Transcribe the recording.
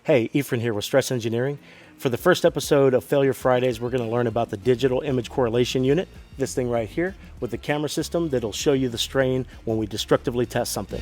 Hey, Ephraim here with Stress Engineering. For the first episode of Failure Fridays, we're going to learn about the digital image correlation unit, this thing right here, with the camera system that'll show you the strain when we destructively test something.